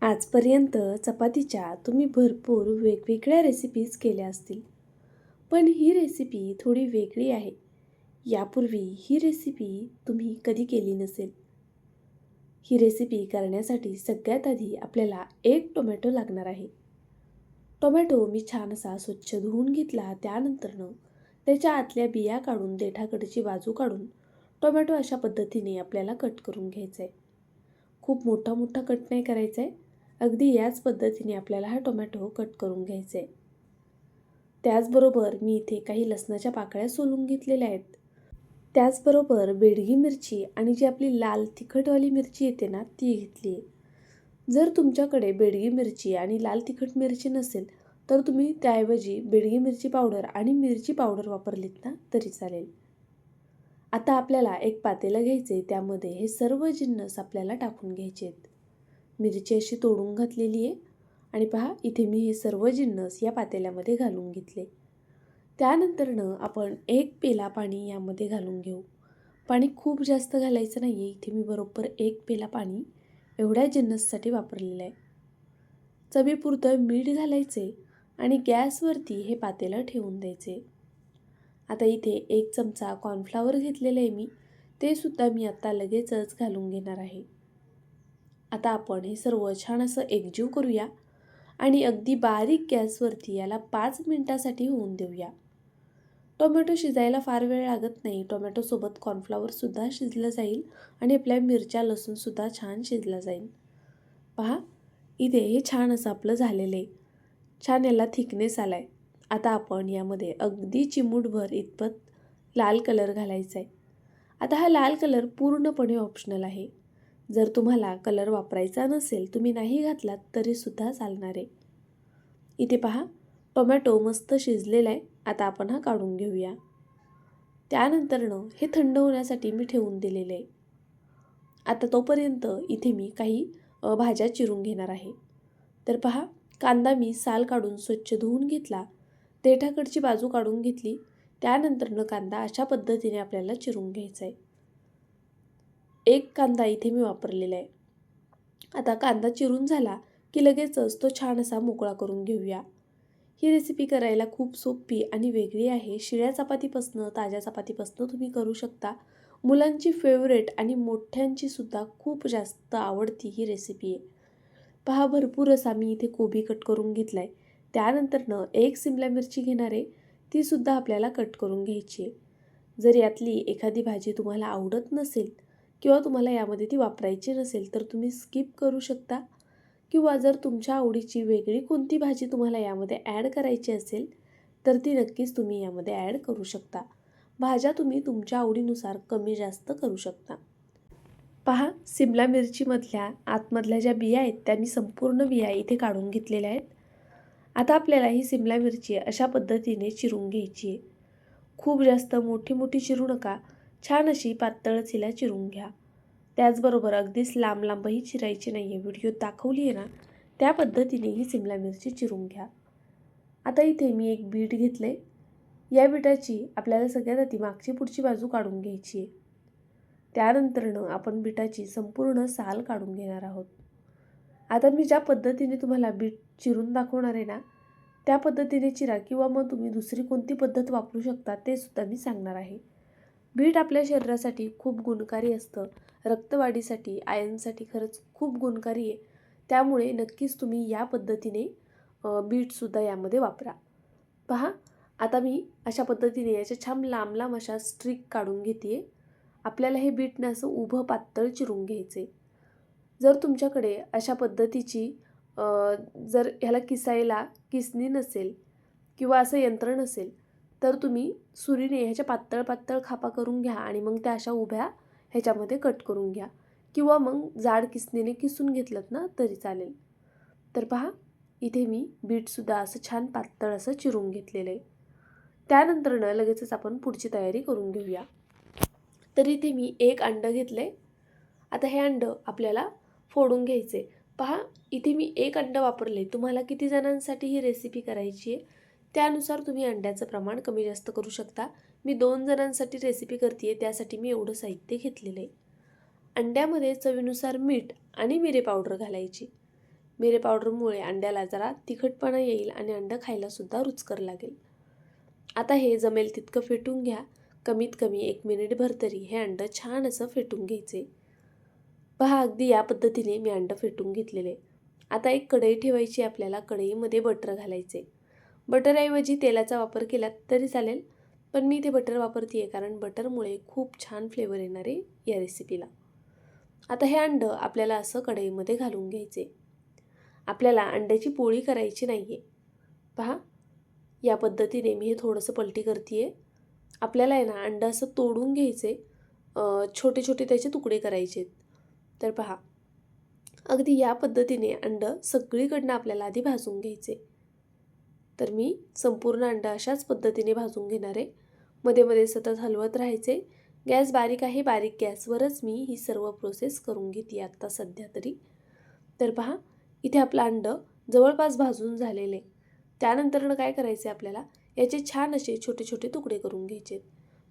आजपर्यंत चपातीच्या तुम्ही भरपूर वेगवेगळ्या रेसिपीज केल्या असतील, पण ही रेसिपी थोडी वेगळी आहे. यापूर्वी ही रेसिपी तुम्ही कधी केली नसेल. ही रेसिपी करण्यासाठी सगळ्यात आधी आपल्याला एक टोमॅटो लागणार आहे. टोमॅटो मी छान असा स्वच्छ धुवून घेतला. त्यानंतरनं त्याच्या आतल्या बिया काढून, देठाकडची बाजू काढून टोमॅटो अशा पद्धतीने आपल्याला कट करून घ्यायचा आहे. खूप मोठा मोठा कट नाही करायचा आहे. अगदी याच पद्धतीने आपल्याला हा टोमॅटो कट करून घ्यायचा आहे. त्याचबरोबर मी इथे काही लसणाच्या पाकळ्या सोलून घेतलेल्या आहेत. त्याचबरोबर बेडगी मिरची आणि जी आपली लाल तिखटवाली मिरची येते ना, ती घेतली आहे. जर तुमच्याकडे बेडगी मिरची आणि लाल तिखट मिरची नसेल तर तुम्ही त्याऐवजी बेडगी मिरची पावडर आणि मिरची पावडर वापरलीत ना तरी चालेल. आता आपल्याला एक पातेलं घ्यायचे, त्यामध्ये हे सर्व जिन्नस आपल्याला टाकून घ्यायचे आहेत. मिरची अशी तोडून घातलेली आहे आणि पहा इथे मी हे सर्व जिन्नस या पातेल्यामध्ये घालून घेतले. त्यानंतरनं आपण एक पेला पाणी यामध्ये घालून घेऊ. पाणी खूप जास्त घालायचं नाही आहे. इथे मी बरोबर एक पेला पाणी एवढ्या जिन्नससाठी वापरलेलं आहे. चवीपुरतं मीठ घालायचे आणि गॅसवरती हे पातेलं ठेवून द्यायचे. आता इथे एक चमचा कॉर्नफ्लॉवर घेतलेलं आहे मी, ते सुद्धा मी आता लगेचच घालून घेणार आहे. आता आपण हे सर्व छान असं एकजीव करूया आणि अगदी बारीक गॅसवरती याला 5 मिनिटासाठी होऊन देऊया. टोमॅटो शिजायला फार वेळ लागत नाही. टोमॅटोसोबत कॉर्नफ्लॉवरसुद्धा शिजलं जाईल आणि आपल्या मिरच्या लसूणसुद्धा छान शिजला जाईल. पहा इथे हे छान असं आपलं झालेलं आहे. छान याला थिकनेस आला आहे. आता आपण यामध्ये अगदी चिमूटभर इतपत लाल कलर घालायचा आहे. आता हा लाल कलर पूर्णपणे ऑप्शनल आहे. जर तुम्हाला कलर वापरायचा नसेल, तुम्ही नाही घातलात तरीसुद्धा चालणार आहे. इथे पहा टोमॅटो मस्त शिजलेला आहे. आता आपण हा काढून घेऊया. त्यानंतरनं हे थंड होण्यासाठी मी ठेवून दिलेलं आहे. आता तोपर्यंत इथे मी काही भाज्या चिरून घेणार आहे. तर पहा कांदा मी साल काढून स्वच्छ धुवून घेतला, देठाकडची बाजू काढून घेतली. त्यानंतरनं कांदा अशा पद्धतीने आपल्याला चिरून घ्यायचा आहे. एक कांदा इथे मी वापरलेला आहे. आता कांदा चिरून झाला की लगेचच तो छान असा मोकळा करून घेऊया. ही रेसिपी करायला खूप सोपी आणि वेगळी आहे. शिळ्या चपातीपासनं, ताज्या चपातीपासनं तुम्ही करू शकता. मुलांची फेवरेट आणि मोठ्यांची सुद्धा खूप जास्त आवडती ही रेसिपी आहे. पहा भरपूर असा मी इथे कोबी कट करून घेतला आहे. त्यानंतरनं एक सिमला मिरची घेणार आहे, तीसुद्धा आपल्याला कट करून घ्यायची आहे. जर यातली एखादी भाजी तुम्हाला आवडत नसेल किंवा तुम्हाला यामध्ये ती वापरायची नसेल तर तुम्ही स्किप करू शकता, किंवा जर तुमच्या आवडीची वेगळी कोणती भाजी तुम्हाला यामध्ये ॲड करायची असेल तर ती नक्कीच तुम्ही यामध्ये ॲड करू शकता. भाज्या तुम्ही तुमच्या आवडीनुसार कमी जास्त करू शकता. पहा सिमला मिरचीमधल्या आतमधल्या ज्या बिया आहेत त्या मी संपूर्ण बिया इथे काढून घेतलेल्या आहेत. आता आपल्याला ही सिमला मिरची अशा पद्धतीने चिरून घ्यायची आहे. खूप जास्त मोठी मोठी चिरू नका, छान अशी पातळच हिला चिरून घ्या. त्याचबरोबर अगदीच लांब लांबही चिरायची नाही आहे. व्हिडिओत दाखवली आहे ना त्या पद्धतीने ही सिमला मिरची चिरून घ्या. आता इथे मी एक बीट घेतले. या बीटाची आपल्याला सगळ्यात आधी मागची पुढची बाजू काढून घ्यायची आहे. त्यानंतरनं आपण बीटाची संपूर्ण साल काढून घेणार आहोत. आता मी ज्या पद्धतीने तुम्हाला बीट चिरून दाखवणार आहे ना त्या पद्धतीने चिरा, किंवा मग तुम्ही दुसरी कोणती पद्धत वापरू शकता ते सुद्धा मी सांगणार आहे. बीट आपल्या शरीरासाठी खूप गुणकारी असतं. रक्तवाढीसाठी, आयर्नसाठी खरंच खूप गुणकारी आहे. त्यामुळे नक्कीच तुम्ही या पद्धतीने बीटसुद्धा यामध्ये वापरा. पहा आता मी अशा पद्धतीने याच्या छान लांब लांब अशा स्ट्रिक काढून घेते आहे. आपल्याला हे बीटनं असं उभं पातळ चिरून घ्यायचे. जर तुमच्याकडे अशा पद्धतीची जर ह्याला किसायला किसणी नसेल किंवा असं यंत्र नसेल तर तुम्ही सुरीने ह्याच्या पातळ पातळ खापा करून घ्या आणि मग त्या अशा उभ्या ह्याच्यामध्ये कट करून घ्या, किंवा मग जाड किसणीने किसून घेतलं ना तरी चालेल. तर पहा इथे मी बीटसुद्धा असं छान पातळ असं चिरून घेतलेलं आहे. त्यानंतरनं लगेचच आपण पुढची तयारी करून घेऊया. तर इथे मी एक अंडं घेतलं आहे. आता हे अंडं आपल्याला फोडून घ्यायचे. पहा इथे मी एक अंडं वापरले. तुम्हाला किती जणांसाठी ही रेसिपी करायची आहे त्यानुसार तुम्ही अंड्याचं प्रमाण कमी जास्त करू शकता. मी 2 जणांसाठी रेसिपी करते आहे, त्यासाठी मी एवढं साहित्य घेतलेलं आहे. अंड्यामध्ये चवीनुसार मीठ आणि मिरे पावडर घालायची. मिरे पावडरमुळे अंड्याला जरा तिखटपणा येईल आणि अंडं खायलासुद्धा रुचकर लागेल. आता हे जमेल तितकं फेटून घ्या. कमीत कमी 1 मिनिटभर तरी हे अंडं छान असं फेटून घ्यायचे. पहा, अगदी या पद्धतीने मी अंडं फेटून घेतलेले. आता एक कढई ठेवायची आपल्याला. कढईमध्ये बटर घालायचे. बटरऐवजी तेलाचा वापर केला तरी चालेल, पण मी इथे बटर वापरते आहे कारण बटरमुळे खूप छान फ्लेवर येणार आहे या रेसिपीला. आता हे अंडं आपल्याला असं कढईमध्ये घालून घ्यायचे. आपल्याला अंड्याची पोळी करायची नाही आहे. पहा, या पद्धतीने मी हे थोडंसं पलटी करते आहे. आपल्याला आहे ना अंडं असं तोडून घ्यायचे, छोटे छोटे त्याचे तुकडे करायचे. तर पहा, अगदी या पद्धतीने अंडं सगळीकडनं आपल्याला आधी भाजून घ्यायचे. तर मी संपूर्ण अंडं अशाच पद्धतीने भाजून घेणार आहे. मध्ये मध्ये सतत हलवत राहायचे. गॅस बारीक आहे. बारीक गॅसवरच मी ही सर्व प्रोसेस करून घेते आत्ता सध्या तरी. तर पहा, इथे आपलं अंडं जवळपास भाजून झालेले. त्यानंतरनं काय करायचे आपल्याला, याचे छान असे छोटे छोटे तुकडे करून घ्यायचे.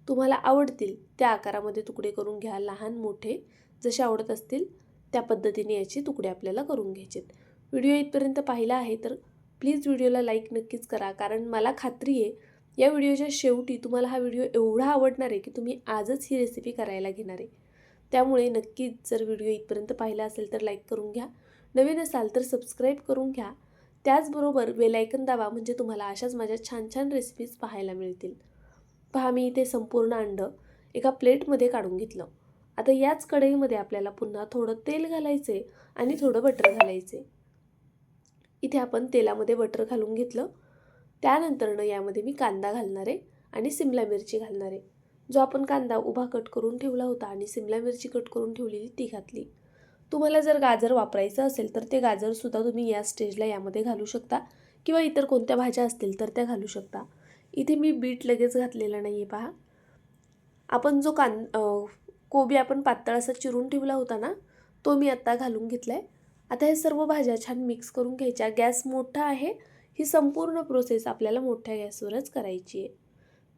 तुम्हाला आवडतील त्या आकारामध्ये तुकडे करून घ्या. लहान मोठे जसे आवडत असतील त्या पद्धतीने याचे तुकडे आपल्याला करून घ्यायचे. व्हिडिओ इथपर्यंत पाहिला आहे तर प्लीज व्हिडिओला लाईक नक्कीच करा, कारण मला खात्री आहे या व्हिडिओच्या शेवटी तुम्हाला हा व्हिडिओ एवढा आवडणार आहे की तुम्ही आजच ही रेसिपी करायला घेणार आहे. त्यामुळे नक्कीच जर व्हिडिओ इथपर्यंत पाहिला असेल तर लाईक करून घ्या. नवीन असाल तर सबस्क्राईब करून घ्या. त्याचबरोबर बेल आयकन दाबा, म्हणजे तुम्हाला अशाच माझ्या छान छान रेसिपीज पाहायला मिळतील. पहा, मी इथे संपूर्ण अंडं एका प्लेटमध्ये काढून घेतलं. आता याच कढईमध्ये आपल्याला पुन्हा थोडं तेल घालायचे आणि थोडं बटर घालायचे. इथे आपण तेलामध्ये बटर घालून घेतलं. त्यानंतरनं यामध्ये मी कांदा घालणार आहे आणि सिमला मिरची घालणार आहे. जो आपण कांदा उभा कट करून ठेवला होता आणि सिमला मिरची कट करून ठेवलेली ती घातली. तुम्हाला जर गाजर वापरायचं असेल तर ते गाजरसुद्धा तुम्ही या स्टेजला यामध्ये घालू शकता, किंवा इतर कोणत्या भाज्या असतील तर त्या घालू शकता. इथे मी बीट लगेच घातलेला नाही आहे. पहा, आपण जो कोबी आपण पातळ असा चिरून ठेवला होता ना, तो मी आत्ता घालून घेतला आहे. आता हे सर्व भाज्या छान मिक्स करून घ्यायच्या. गॅस मोठा आहे. ही संपूर्ण प्रोसेस आपल्याला मोठ्या गॅसवरच करायची आहे.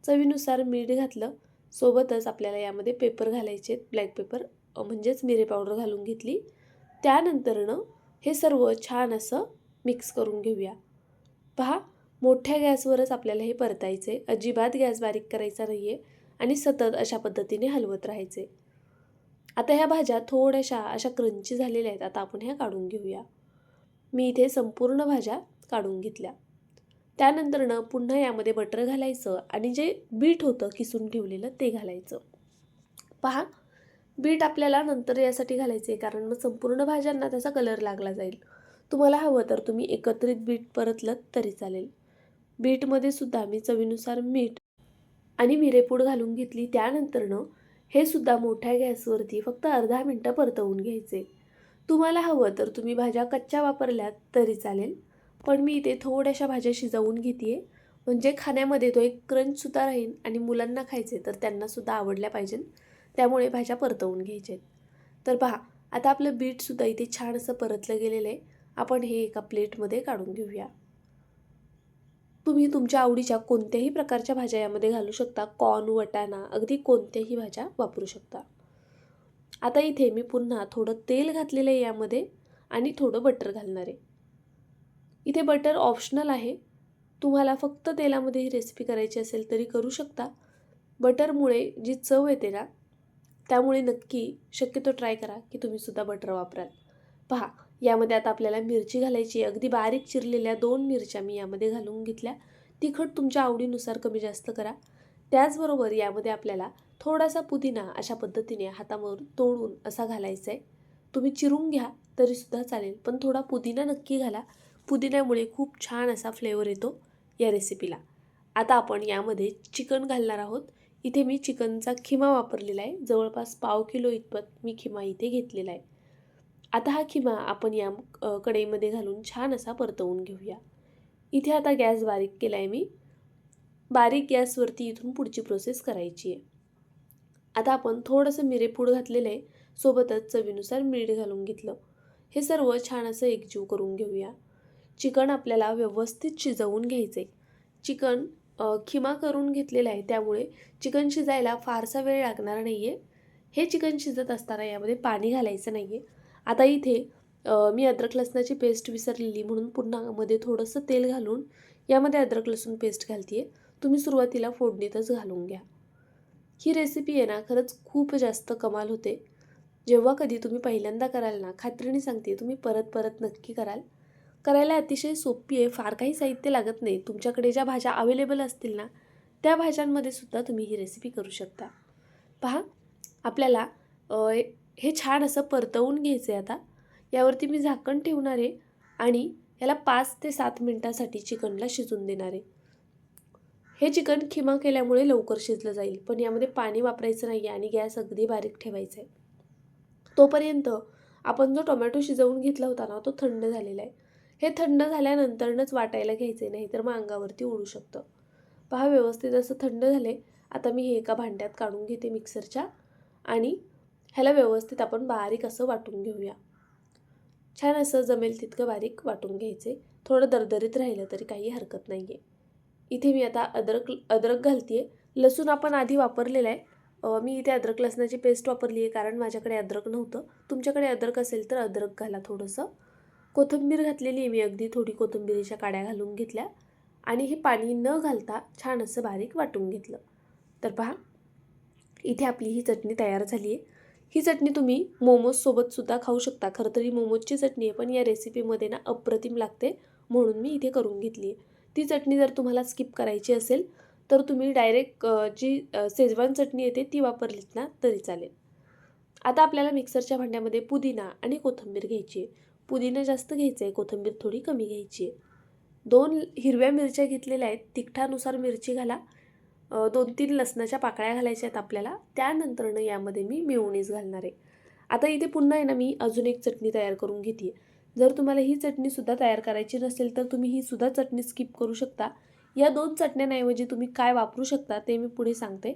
चवीनुसार मीठ घातलं. सोबतच आपल्याला यामध्ये पेपर घालायचे, ब्लॅक पेपर म्हणजेच मिरे पावडर घालून घेतली. त्यानंतरनं हे सर्व छान असं मिक्स करून घेऊया. पहा, मोठ्या गॅसवरच आपल्याला हे परतायचे. अजिबात गॅस बारीक करायचा नाही आहे आणि सतत अशा पद्धतीने हलवत राहायचे. आता ह्या भाज्या थोड्याशा अशा क्रंची झालेल्या आहेत. आता आपण ह्या काढून घेऊया. मी इथे संपूर्ण भाज्या काढून घेतल्या. त्यानंतरनं पुन्हा यामध्ये बटर घालायचं आणि जे बीट होतं किसून ठेवलेलं ते घालायचं. पहा, बीट आपल्याला नंतर यासाठी घालायचे कारण मग संपूर्ण भाज्यांना त्याचा कलर लागला जाईल. तुम्हाला हवं तर तुम्ही एकत्रित बीट परतलं तरी चालेल. बीटमध्ये सुद्धा मी चवीनुसार मीठ आणि मिरेपूड घालून घेतली. त्यानंतरनं हे सुद्धा मोठ्या गॅसवरती फक्त अर्धा मिनटं परतवून घ्यायचे. तुम्हाला हवं तर तुम्ही भाज्या कच्च्या वापरल्यात तरी चालेल, पण मी इथे थोड्याशा भाज्या शिजवून घेते आहे, म्हणजे खाण्यामध्ये तो एक क्रंचसुद्धा राहील आणि मुलांना खायचे तर त्यांनासुद्धा आवडल्या पाहिजेत. त्यामुळे भाज्या परतवून घ्यायचे. तर पहा, आता आपलं बीटसुद्धा इथे छान असं परतलं गेलेलं आहे. आपण हे एका प्लेटमध्ये काढून घेऊया. तुम्ही तुमच्या आवडीच्या कोणत्याही प्रकारच्या भाज्या यामध्ये घालू शकता. कॉर्न, वटाणा, अगदी कोणत्याही भाज्या वापरू शकता. आता इथे मी पुन्हा थोडं तेल घातलेलं आहे यामध्ये आणि थोडं बटर घालणार आहे. इथे बटर ऑप्शनल आहे. तुम्हाला फक्त तेलामध्ये ही रेसिपी करायची असेल तरी करू शकता. बटरमुळे जी चव येते ना, त्यामुळे नक्की शक्यतो ट्राय करा की तुम्हीसुद्धा बटर वापराल. पहा, यामध्ये आता आपल्याला मिरची घालायची. अगदी बारीक चिरलेल्या 2 मिरच्या मी यामध्ये घालून घेतल्या. तिखट तुमच्या आवडीनुसार कमी जास्त करा. त्याचबरोबर यामध्ये आपल्याला थोडासा पुदिना अशा पद्धतीने हातावर तोडून असा घालायचा आहे. तुम्ही चिरून घ्या तरीसुद्धा चालेल, पण थोडा पुदिना नक्की घाला. पुदिन्यामुळे खूप छान असा फ्लेवर येतो या रेसिपीला. आता आपण यामध्ये चिकन घालणार आहोत. इथे मी चिकनचा खिमा वापरलेला आहे. जवळपास पाव किलो इतपत मी खिमा इथे घेतलेला आहे. आता हा खिमा आपण या कढईमध्ये घालून छान असा परतवून घेऊया. इथे आता गॅस बारीक केला आहे मी. बारीक गॅसवरती इथून पुढची प्रोसेस करायची आहे. आता आपण थोडंसं मिरेपूड घातलेलं आहे. सोबतच चवीनुसार मीठ घालून घेतलं. हे सर्व छान असं एकजीव करून घेऊया. चिकन आपल्याला व्यवस्थित शिजवून घ्यायचे. चिकन खिमा करून घेतलेला आहे, त्यामुळे चिकन शिजायला फारसा वेळ लागणार नाही आहे. हे चिकन शिजत असताना यामध्ये पाणी घालायचं नाही आहे. आता इथे मी अद्रक लसणाची पेस्ट विसरलेली म्हणून पुन्हा मध्ये थोडंसं तेल घालून यामध्ये अद्रक लसूण पेस्ट घालते आहे. तुम्ही सुरुवातीला फोडणीतच घालून घ्या. ही रेसिपी आहे ना खरंच खूप जास्त कमाल होते. जेव्हा कधी तुम्ही पहिल्यांदा कराल ना, खात्रीने सांगते तुम्ही परत परत नक्की कराल. करायला अतिशय सोपी आहे, फार काही साहित्य लागत नाही. तुमच्याकडे ज्या भाज्या अवेलेबल असतील ना, त्या भाज्यांमध्ये सुद्धा तुम्ही ही रेसिपी करू शकता. पहा, आपल्याला हे छान असं परतवून घ्यायचं आहे आता. यावरती मी झाकण ठेवणार आहे आणि याला 5 ते 7 मिनिटांसाठी चिकनला शिजून देणार आहे. हे चिकन खिमा केल्यामुळे लवकर शिजलं जाईल, पण यामध्ये पाणी वापरायचं नाही आहे आणि गॅस अगदी बारीक ठेवायचा आहे. तोपर्यंत आपण जो टोमॅटो शिजवून घेतला होता ना, तो थंड झालेला आहे. हे थंड झाल्यानंतरच वाटायला घ्यायचे, नाही तर मग अंगावरती उडू शकतं. पहा, व्यवस्थित असं थंड झाले. आता मी हे एका भांड्यात काढून घेते मिक्सरच्या आणि ह्याला व्यवस्थित आपण बारीक असं वाटून घेऊया. छान असं जमेल तितकं बारीक वाटून घ्यायचे. थोडं दरदरीत राहिलं तरी काही हरकत नाही आहे. इथे मी आता अद्रक घालते आहे. लसूण आपण आधी वापरलेला आहे. मी इथे अद्रक लसणाची पेस्ट वापरली आहे कारण माझ्याकडे अद्रक नव्हतं. तुमच्याकडे अद्रक असेल तर अद्रक घाला थोडंसं. कोथिंबीर घातलेली आहे मी, अगदी थोडी कोथिंबीरीच्या काड्या घालून घेतल्या आणि हे पाणी न घालता छान असं बारीक वाटून घेतलं. तर पहा, इथे आपली ही चटणी तयार झाली आहे. ही चटणी तुम्ही मोमोजसोबतसुद्धा खाऊ शकता. खरं तर ही मोमोजची चटणी आहे, पण या रेसिपीमध्ये ना अप्रतिम लागते म्हणून मी इथे करून घेतली आहे. ती चटणी जर तुम्हाला स्किप करायची असेल तर तुम्ही डायरेक्ट शेजवान चटणी येते ती वापरलीत ना तरी चालेल. आता आपल्याला मिक्सरच्या भांड्यामध्ये पुदिना आणि कोथिंबीर घ्यायची आहे. पुदिना जास्त घ्यायचा आहे, कोथिंबीर थोडी कमी घ्यायची आहे. 2 हिरव्या मिरच्या घेतलेल्या आहेत, तिखटानुसार मिरची घाला. 2-3 लसणाच्या पाकळ्या घालायच्या आहेत आपल्याला. त्यानंतरनं यामध्ये मी मेयोनीज घालणार आहे. आता इथे पुन्हा आहे ना मी अजून एक चटणी तयार करून घेते आहे. जर तुम्हाला ही चटणीसुद्धा तयार करायची नसेल तर तुम्ही ही सुद्धा चटणी स्किप करू शकता. या 2 चटण्यांऐवजी तुम्ही काय वापरू शकता ते मी पुढे सांगते.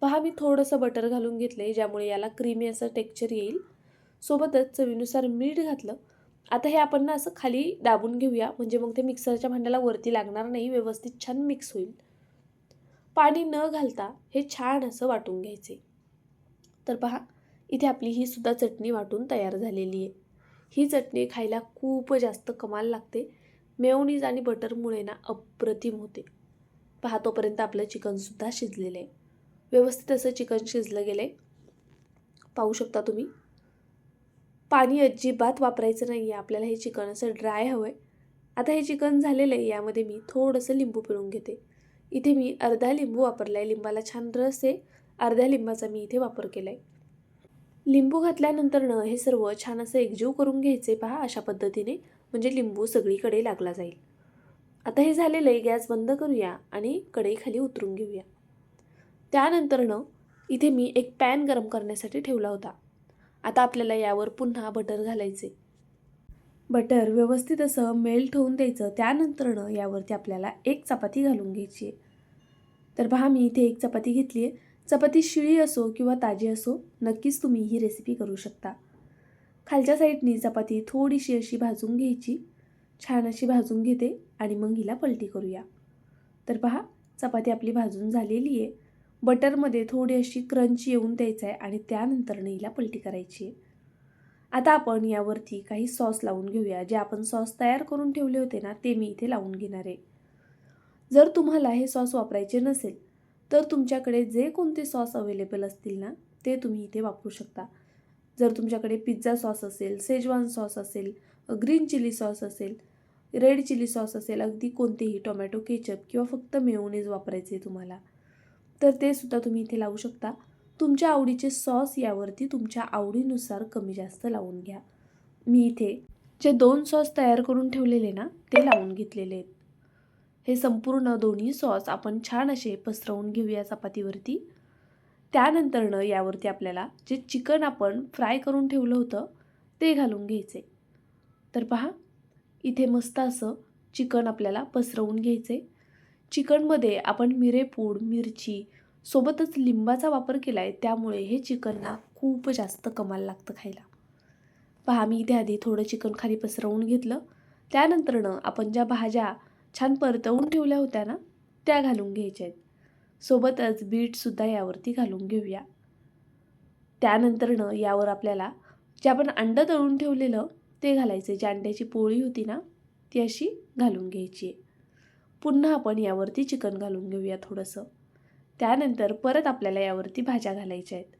पहा, मी थोडंसं बटर घालून घेतलं आहे ज्यामुळे याला क्रीमी असं टेक्स्चर येईल. सोबतच चवीनुसार मीठ घातलं. आता हे आपण ना असं खाली दाबून घेऊया, म्हणजे मग ते मिक्सरच्या भांड्याला वरती लागणार नाही, व्यवस्थित छान मिक्स होईल. पाणी न घालता हे छान असं वाटून घ्यायचे. तर पहा, इथे आपली ही सुद्धा चटणी वाटून तयार झालेली आहे. ही चटणी खायला खूप जास्त कमाल लागते. मेयोनीज आणि बटरमुळे ना अप्रतिम होते. पहा, तोपर्यंत आपलं चिकनसुद्धा शिजलेलं आहे. व्यवस्थित असं चिकन शिजलं गेलं आहे, पाहू शकता तुम्ही. पाणी अजिबात वापरायचं नाही आहे, आपल्याला हे चिकन असं ड्राय हवं आहे. आता हे चिकन झालेलं आहे, यामध्ये मी थोडंसं लिंबू पिळून घेते. इथे मी अर्धा लिंबू वापरला आहे. लिंबाला छान रस आहे, अर्ध्या लिंबाचा मी इथे वापर केला आहे. लिंबू घातल्यानंतरनं हे सर्व छान असं एकजीव करून घ्यायचे. पहा, अशा पद्धतीने, म्हणजे लिंबू सगळीकडे लागला जाईल. आता हे झालेलं आहे, गॅस बंद करूया आणि कढई खाली उतरून घेऊया. त्यानंतरनं इथे मी एक पॅन गरम करण्यासाठी ठेवला होता. आता आपल्याला यावर पुन्हा बटर घालायचे. बटर व्यवस्थित असं मेल्ट होऊन द्यायचं. त्यानंतरनं यावरती आपल्याला एक चपाती घालून घ्यायची आहे. तर पहा, मी इथे एक चपाती घेतली आहे. चपाती शिळी असो किंवा ताजी असो, नक्कीच तुम्ही ही रेसिपी करू शकता. खालच्या साईडनी चपाती थोडीशी अशी भाजून घ्यायची. छान अशी भाजून घेते आणि मग हिला पलटी करूया. तर पहा, चपाती आपली भाजून झालेली आहे. बटरमध्ये थोडी अशी क्रंच येऊन द्यायचं आहे आणि त्यानंतरनं हिला पलटी करायची आहे. आता आपण यावरती काही सॉस लावून घेऊया. जे आपण सॉस तयार करून ठेवले होते ना, ते मी इथे लावून घेणार आहे. जर तुम्हाला हे सॉस वापरायचे नसेल तर तुमच्याकडे जे कोणते सॉस अवेलेबल असतील ना, ते तुम्ही इथे वापरू शकता. जर तुमच्याकडे पिझ्झा सॉस असेल, शेजवान सॉस असेल, ग्रीन चिली सॉस असेल, रेड चिली सॉस असेल, अगदी कोणतेही, टोमॅटो केचप किंवा फक्त मेयोनीज वापरायचे तुम्हाला, तर ते सुद्धा तुम्ही इथे लावू शकता. तुमच्या आवडीचे सॉस यावरती तुमच्या आवडीनुसार कमी जास्त लावून घ्या. मी इथे जे 2 सॉस तयार करून ठेवलेले ना, ते लावून घेतलेले आहेत. हे संपूर्ण दोन्ही सॉस आपण छान असे पसरवून घेऊया चपातीवरती. त्यानंतरनं यावरती आपल्याला जे चिकन आपण फ्राय करून ठेवलं होतं ते घालून घ्यायचे. तर पहा, इथे मस्त असं चिकन आपल्याला पसरवून घ्यायचे. चिकनमध्ये आपण मिरेपूड, मिरची सोबतच लिंबाचा वापर केला आहे, त्यामुळे हे चिकन ना खूप जास्त कमाल लागतं खायला. पहा, मी इथे आधी थोडं चिकन खाली पसरवून घेतलं. त्यानंतरनं आपण ज्या भाज्या छान परतवून ठेवल्या होत्या ना, त्या घालून घ्यायच्या आहेत. सोबतच बीटसुद्धा यावरती घालून घेऊया. त्यानंतरनं यावर आपल्याला जे आपण अंडं तळून ठेवलेलं ते घालायचे. जी अंड्याची पोळी होती ना ती अशी घालून घ्यायची आहे. पुन्हा आपण यावरती चिकन घालून घेऊया थोडंसं. त्यानंतर परत आपल्याला यावरती भाज्या घालायच्या आहेत.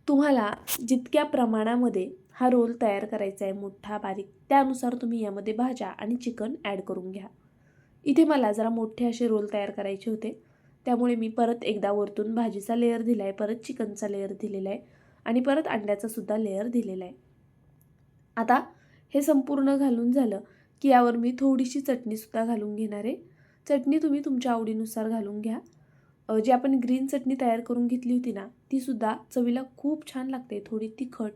तुम्हाला जितक्या प्रमाणामध्ये हा रोल तयार करायचा आहे मोठा बारीक, त्यानुसार तुम्ही यामध्ये भाज्या आणि चिकन ॲड करून घ्या. इथे मला जरा मोठे असे रोल तयार करायचे होते, त्यामुळे मी परत एकदा वरतून भाजीचा लेयर दिला आहे, परत चिकनचा लेयर दिलेला आहे आणि परत अंड्याचा सुद्धा लेयर दिलेला आहे. आता हे संपूर्ण घालून झालं की यावर मी थोडीशी चटणीसुद्धा घालून घेणार आहे. चटणी तुम्ही तुमच्या आवडीनुसार घालून घ्या. जी आपण ग्रीन चटणी तयार करून घेतली होती ना तीसुद्धा चवीला खूप छान लागते. थोडी तिखट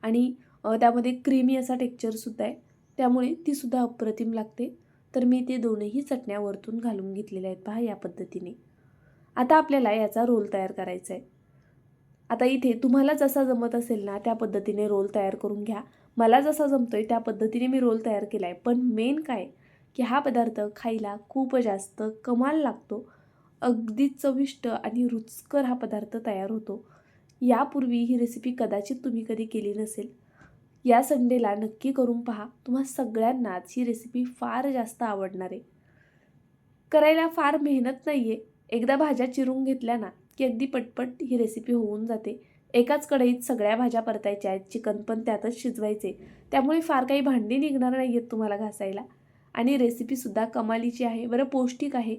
आणि त्यामध्ये क्रीमी असा टेक्स्चरसुद्धा आहे, त्यामुळे तीसुद्धा अप्रतिम लागते. तर मी ते दोनही चटण्या वरतून घालून घेतलेल्या आहेत पहा या पद्धतीने. आता आपल्याला याचा रोल तयार करायचा आहे. आता इथे तुम्हाला जसा जमत असेल ना त्या पद्धतीने रोल तयार करून घ्या. मला जसा जमतोय त्या पद्धतीने मी रोल तयार केला आहे. पण मेन काय की हा पदार्थ खायला खूप जास्त कमाल लागतो. अगदी चविष्ट आणि रुचकर हा पदार्थ तयार होतो. यापूर्वी ही रेसिपी कदाचित तुम्ही कधी केली नसेल. या संडेला नक्की करून पहा. तुम्हा सगळ्यांनाच ही रेसिपी फार जास्त आवडणार आहे. करायला फार मेहनत नाही आहे. एकदा भाज्या चिरून घेतल्या ना की अगदी पटपट ही रेसिपी होऊन जाते. एकाच कढईत सगळ्या भाज्या परतायच्या आहेत, चिकन पण त्यातच शिजवायचे, त्यामुळे फार काही भांडी निघणार नाही आहेत तुम्हाला घासायला. आणि रेसिपीसुद्धा कमालीची आहे, बरं पौष्टिक आहे.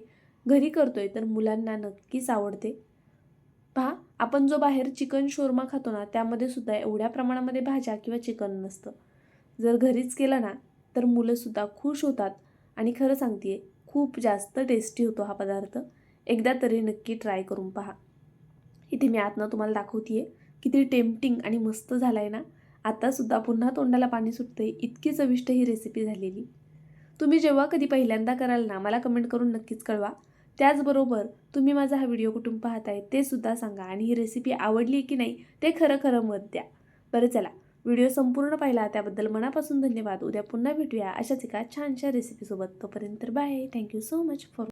घरी करतोय तर मुलांना नक्कीच आवडते. पहा, आपण जो बाहेर चिकन शोरमा खातो ना त्यामध्ये सुद्धा एवढ्या प्रमाणामध्ये भाज्या किंवा चिकन नसतं. जर घरीच केलं ना तर मुलंसुद्धा खुश होतात आणि खरं सांगते खूप जास्त टेस्टी होतो हा पदार्थ. एकदा तरी नक्की ट्राय करून पहा. इथे मी आतनं तुम्हाला दाखवते आहे किती टेम्पटिंग आणि मस्त झाला आहे ना. आत्तासुद्धा पुन्हा तोंडाला पाणी सुटते, इतकी चविष्ट ही रेसिपी झालेली. तुम्ही जेव्हा कधी पहिल्यांदा कराल ना मला कमेंट करून नक्कीच कळवा. त्याचबरोबर तुम्ही माझा हा व्हिडिओ कुठून पाहताय ते सुद्धा सांगा आणि ही रेसिपी आवडली की नाही ते खरं मत द्या. बरं चला, व्हिडिओ संपूर्ण पाहिला त्याबद्दल मनापासून धन्यवाद. उद्या पुन्हा भेटूया अशाच एका छानशा रेसिपीसोबत. तोपर्यंत bye. Thank you so much for